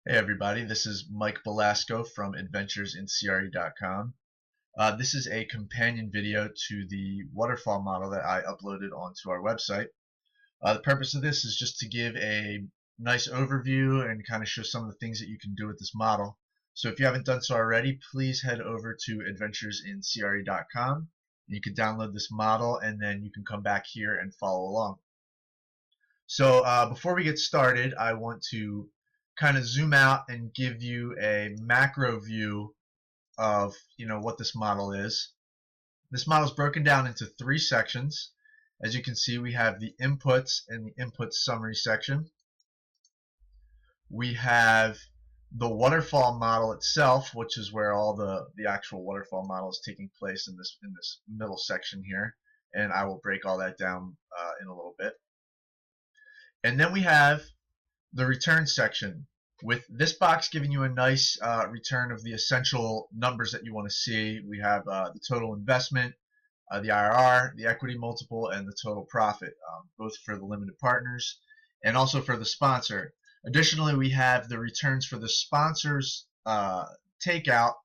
Hey everybody, this is Mike Belasco from adventuresinCRE.com. This is a companion video to the waterfall model that I uploaded onto our website. The purpose of this is just to give a nice overview and kind of show some of the things that you can do with this model. So if you haven't done so already, please head over to adventuresinCRE.com. You can download this model and then you can come back here and follow along. So before we get started, I want to kind of zoom out and give you a macro view of what this model is. This model is broken down into three sections. As you can see, we have the inputs and the input summary section. We have the waterfall model itself, which is where all the actual waterfall model is taking place in this middle section here, and I will break all that down in a little bit. And then we have the return section, with this box giving you a nice return of the essential numbers that you want to see. We have the total investment, the IRR, the equity multiple, and the total profit, both for the limited partners and also for the sponsor. Additionally, we have the returns for the sponsor's takeout,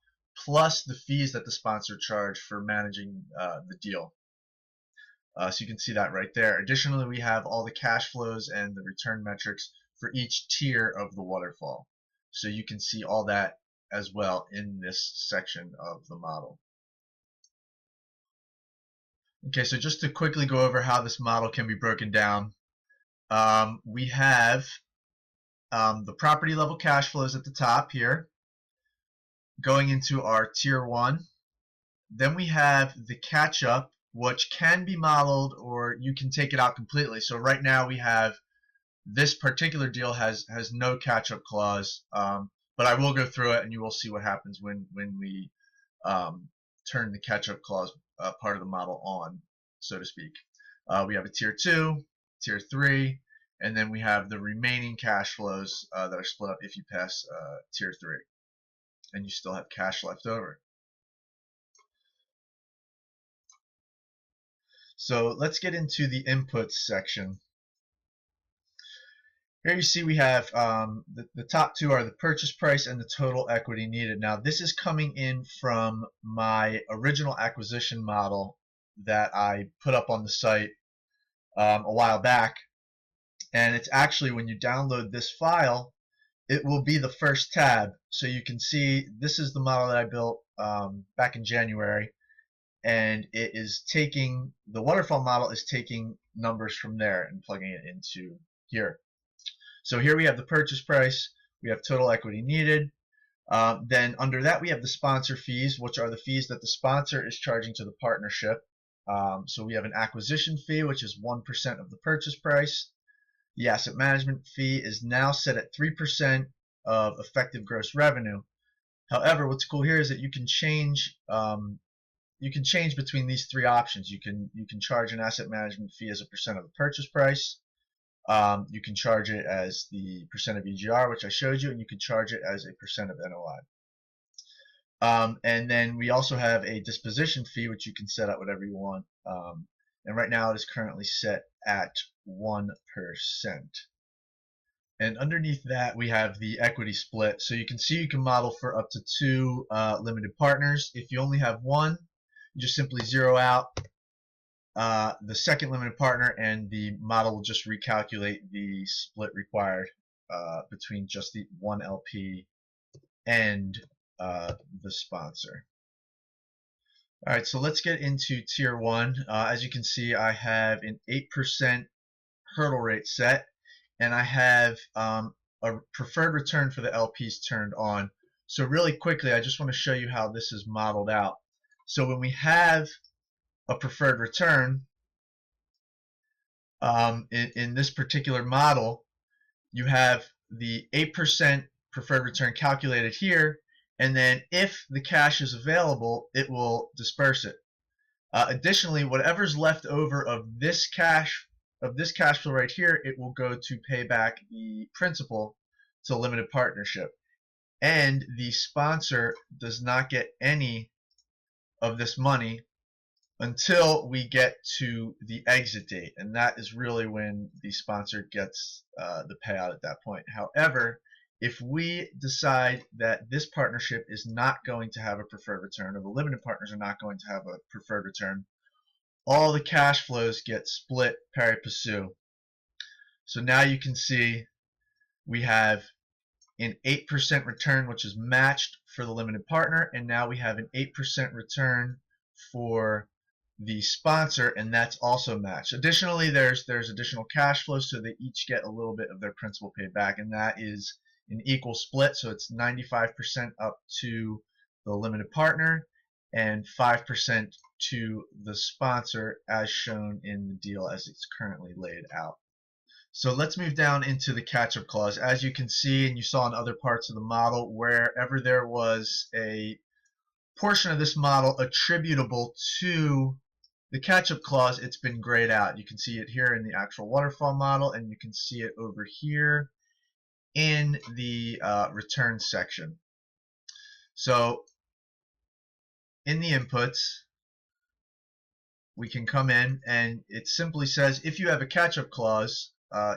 plus the fees that the sponsor charged for managing the deal. So you can see that right there. Additionally, we have all the cash flows and the return metrics for each tier of the waterfall. So you can see all that as well in this section of the model. Okay, so just to quickly go over how this model can be broken down, we have the property level cash flows at the top here, going into our tier 1. Then we have the catch-up, which can be modeled or you can take it out completely. So right now we have this particular deal has no catch-up clause, but I will go through it and you will see what happens when we turn the catch-up clause part of the model on, so to speak. We have a tier 2, tier 3, and then we have the remaining cash flows that are split up if you pass tier 3, and you still have cash left over. So let's get into the inputs section. Here you see we have the top two are the purchase price and the total equity needed. Now this is coming in from my original acquisition model that I put up on the site a while back, and it's actually, when you download this file, it will be the first tab. So you can see this is the model that I built back in January, and it is taking, the waterfall model is taking numbers from there and plugging it into here. So here we have the purchase price, we have total equity needed, then under that we have the sponsor fees, which are the fees that the sponsor is charging to the partnership. So we have an acquisition fee, which is 1% of the purchase price. The asset management fee is now set at 3% of effective gross revenue. However, what's cool here is that you can change between these three options. You can charge an asset management fee as a percent of the purchase price. You can charge it as the percent of EGR, which I showed you, and you can charge it as a percent of NOI. And then we also have a disposition fee, which you can set at whatever you want. And right now it is currently set at 1%. And underneath that we have the equity split. So you can see you can model for up to 2 limited partners. If you only have one, you just simply zero out the second limited partner, and the model will just recalculate the split required between just the one LP and the sponsor. Alright, so let's get into tier 1. As you can see, I have an 8% hurdle rate set, and I have a preferred return for the LPs turned on. So really quickly, I just want to show you how this is modeled out. So when we have a preferred return, in this particular model, you have the 8% preferred return calculated here, and then if the cash is available, it will disperse it. Additionally, whatever's left over of this cash flow right here, it will go to pay back the principal to limited partnership, and the sponsor does not get any of this money until we get to the exit date, and that is really when the sponsor gets the payout at that point. However, if we decide that this partnership is not going to have a preferred return, or the limited partners are not going to have a preferred return, all the cash flows get split pari passu. So now you can see we have an 8% return, which is matched for the limited partner, and now we have an 8% return for the sponsor, and that's also matched. Additionally, there's additional cash flow, so they each get a little bit of their principal paid back, and that is an equal split. So it's 95% up to the limited partner and 5% to the sponsor, as shown in the deal as it's currently laid out. So let's move down into the catch-up clause. As you can see, and you saw in other parts of the model, wherever there was a portion of this model attributable to the catch-up clause, it's been grayed out. You can see it here in the actual waterfall model, and you can see it over here in the return section. So in the inputs, we can come in, and it simply says if you have a catch-up clause,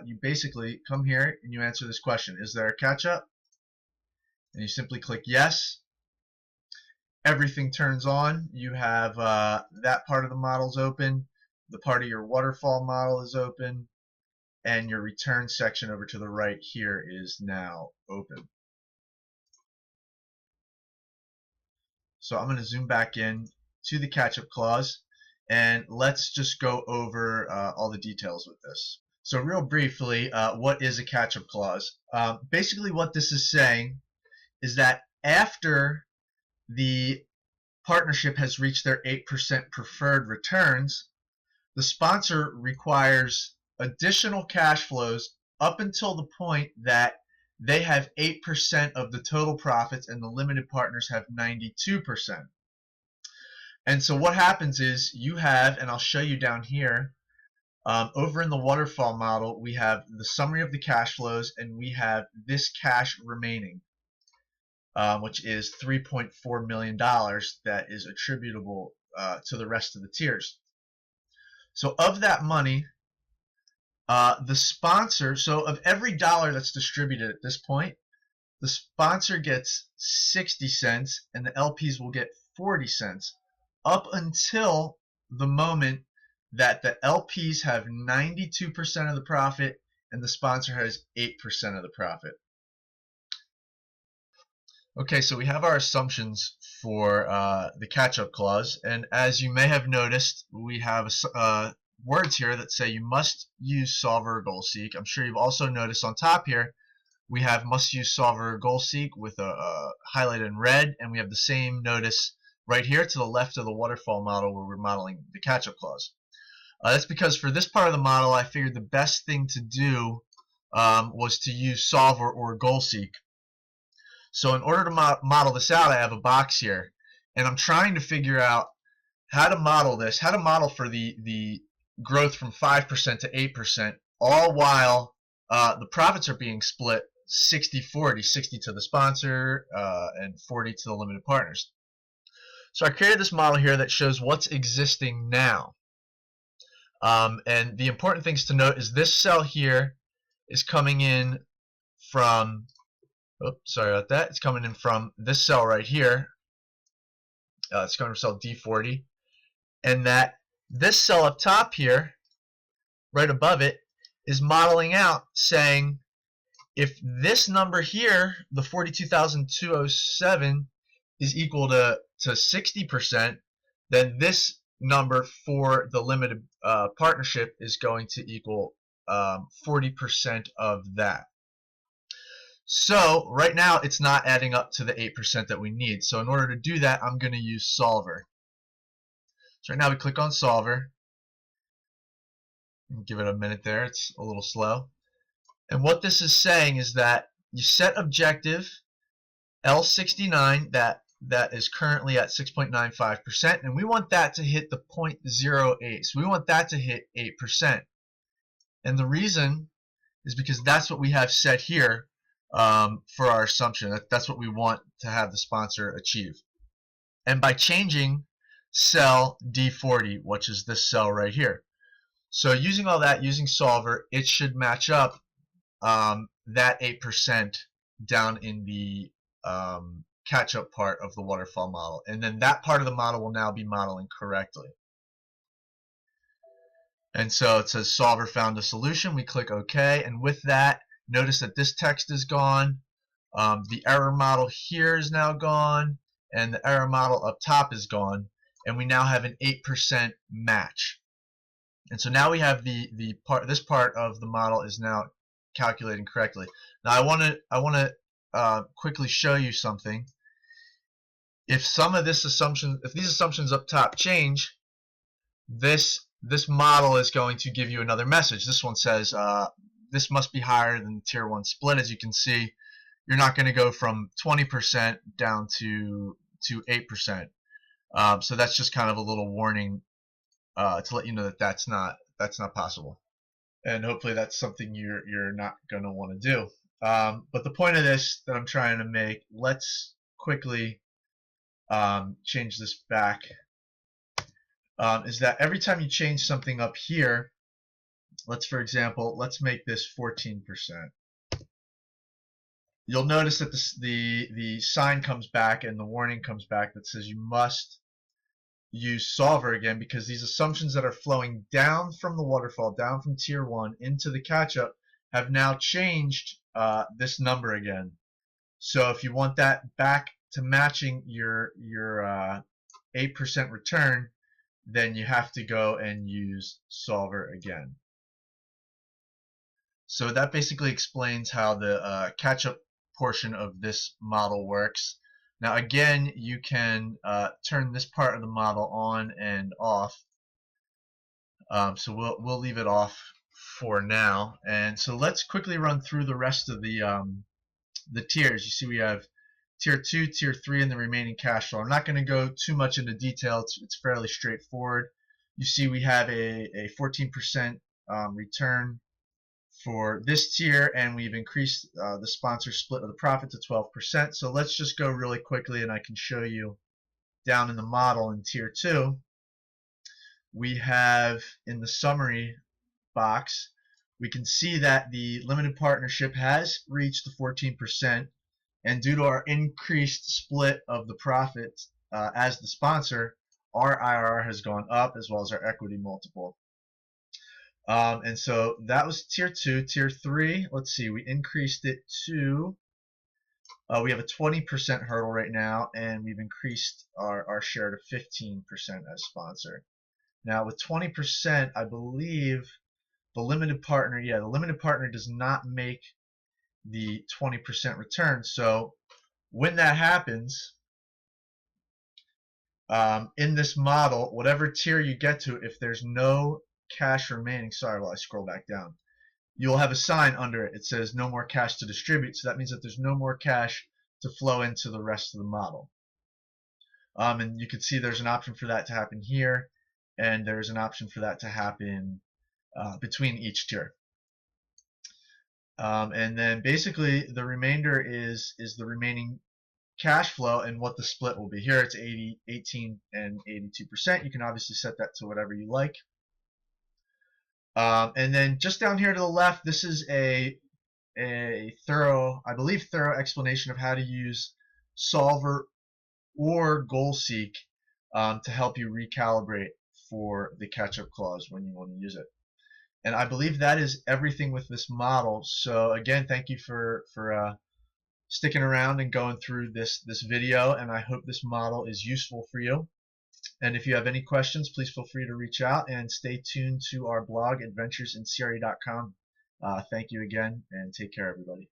you basically come here and you answer this question: is there a catch-up? And you simply click yes. Everything turns on. You have that part of the model is open, the part of your waterfall model is open, and your return section over to the right here is now open. So I'm going to zoom back in to the catch-up clause, and let's just go over all the details with this. So real briefly, what is a catch-up clause? Basically what this is saying is that after the partnership has reached their 8% preferred returns, the sponsor requires additional cash flows up until the point that they have 8% of the total profits and the limited partners have 92%. And so what happens is you have, and I'll show you down here, over in the waterfall model, we have the summary of the cash flows, and we have this cash remaining, which is $3.4 million that is attributable to the rest of the tiers. So of that money, the sponsor, so of every dollar that's distributed at this point, the sponsor gets 60 cents and the LPs will get 40 cents up until the moment that the LPs have 92% of the profit and the sponsor has 8% of the profit. Okay, so we have our assumptions for the catch-up clause, and as you may have noticed, we have words here that say you must use solver or goal seek. I'm sure you've also noticed on top here we have must use solver or goal seek with a highlighted in red, and we have the same notice right here to the left of the waterfall model where we're modeling the catch-up clause. That's because for this part of the model, I figured the best thing to do was to use solver or goal seek. So in order to model this out, I have a box here, and I'm trying to figure out how to model this, how to model for the growth from 5% to 8%, all while the profits are being split 60-40, 60 to the sponsor and 40 to the limited partners. So I created this model here that shows what's existing now. And the important things to note is this cell here is coming in from, oops, sorry about that, it's coming in from this cell right here. It's coming from cell D40, and that this cell up top here, right above it, is modeling out saying if this number here, the 42,207, is equal to 60%, then this number for the limited partnership is going to equal 40% of that. So right now it's not adding up to the 8% that we need. So in order to do that, I'm going to use solver. So right now we click on solver. Give it a minute there, it's a little slow. And what this is saying is that you set objective L69 that is currently at 6.95%, and we want that to hit the 0.08. So we want that to hit 8%. And the reason is because that's what we have set here for our assumption. That's what we want to have the sponsor achieve. And by changing cell D40, which is this cell right here. So using all that, using solver, it should match up that 8% down in the catch-up part of the waterfall model, and then that part of the model will now be modeling correctly. And so it says solver found a solution. We click OK, and with that, notice that this text is gone. The error model here is now gone, and the error model up top is gone, and we now have an 8% match. And so now we have this part of the model is now calculating correctly. Now I want to quickly show you something. If these assumptions up top change, this model is going to give you another message. This one says this must be higher than the tier 1 split. As you can see, you're not going to go from 20% down to 8%. So that's just kind of a little warning to let you know that that's not possible, and hopefully that's something you're not going to want to do. But the point of this that I'm trying to make, let's quickly change this back, is that every time you change something up here, for example, let's make this 14%. You'll notice that the sign comes back and the warning comes back that says you must use solver again, because these assumptions that are flowing down from the waterfall, down from tier 1 into the catch-up, have now changed this number again. So if you want that back to matching your 8% return, then you have to go and use solver again. So that basically explains how the catch-up portion of this model works. Now again, you can turn this part of the model on and off. So we'll leave it off for now. And so let's quickly run through the rest of the tiers. You see we have tier 2, tier 3, and the remaining cash flow. I'm not going to go too much into detail. It's fairly straightforward. You see we have a 14% return for this tier, and we've increased the sponsor split of the profit to 12%. So let's just go really quickly, and I can show you down in the model in tier 2. We have in the summary box, we can see that the limited partnership has reached the 14%, and due to our increased split of the profits as the sponsor, our IRR has gone up, as well as our equity multiple. And so that was tier 2. Tier 3, let's see, we increased it to, we have a 20% hurdle right now, and we've increased our share to 15% as sponsor. Now with 20%, I believe the limited partner does not make the 20% return. So when that happens, in this model, whatever tier you get to, if there's no cash remaining, sorry, while I scroll back down, you'll have a sign under it. It says no more cash to distribute. So that means that there's no more cash to flow into the rest of the model. And you can see there's an option for that to happen here, and there's an option for that to happen between each tier. And then basically the remainder is the remaining cash flow and what the split will be. Here it's 18 and 82%. You can obviously set that to whatever you like. And then just down here to the left, this is a thorough explanation of how to use solver or goal seek to help you recalibrate for the catch-up clause when you want to use it. And I believe that is everything with this model. So again, thank you for sticking around and going through this video, and I hope this model is useful for you. And if you have any questions, please feel free to reach out, and stay tuned to our blog, adventuresincre.com. Thank you again, and take care, everybody.